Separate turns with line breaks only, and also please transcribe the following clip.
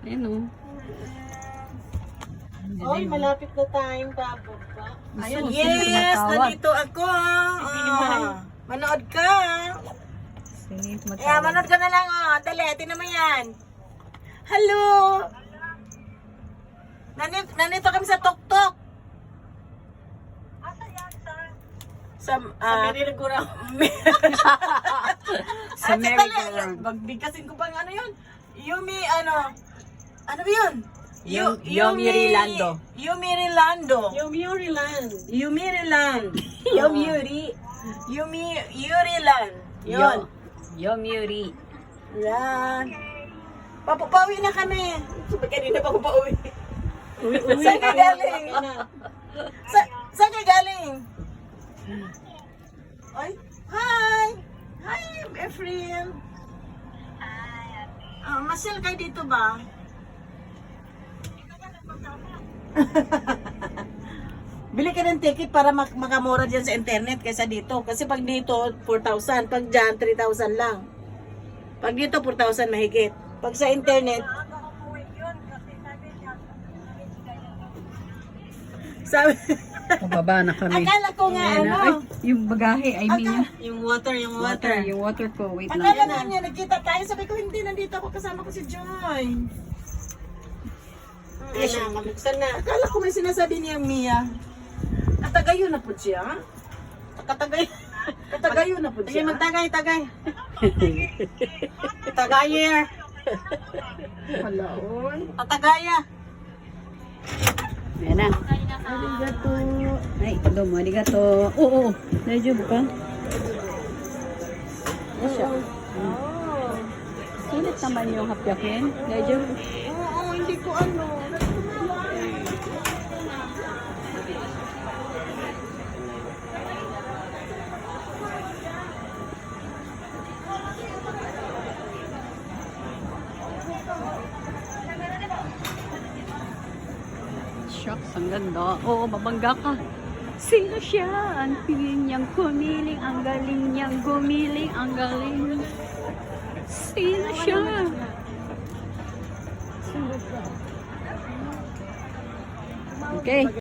Ayan o.
Oy, malapit na tayong bababa.
Ayun,
Yes! Nandito ako! Manood ka!
Sige,
Yeah, manood ka na lang oh. Dali, tinan mo yan. Hello! Nandito kami sa Tok-Tok. Sa merry-go-round.
Sa merry-go-round.
Magbigkasin ko pang ano yun? Yumi, ano ba yun?
Yomirilando.
Yumirilando.
Yumuriland.
Yumiriland. Yumiriland. Yun.
Yomiuri.
Yan. Papapawi na kami. Sabi kanina pa pauwi. Saan ka galing? Saan ka galing? Ay, hi! Hi, Efren. Masyal kayo dito ba? Bili ka ng ticket para makamura dyan sa internet kaysa dito. Kasi pag dito, 4,000. Pag dyan, 3,000 lang. Pag dito, 4,000 mahigit. Pag sa internet, sabi,
Pababa na kami.
akala ko nga
Ayan na. Ay,
ano.
yung bagahe, I mean.
Yung water.
Yung water ko. Wait lang.
Akala nga niya, nagkita tayo. Sabi ko, hindi, nandito ako kasama ko si Joy.
Yes, mabuksan na.
Akala ko may sinasabi niya, Mia. Katagayo na po siya. Katagayo na po
Sige,
siya.
magtagay. Tagayer.
Halaon.
Tatagaya.
Ayan na. Arigato. Ay, domo, arigato. Oo, medyo buka. Asya. Sulit naman yung hapyakin. Medyo.
Oo, hindi ko ano.
Shucks, ang ganda. Oo, mabangga ka. Sino siya? Ang piling niyang kumiling. Ang galing niyang gumiling. Ang galing. Sino siya? Okay.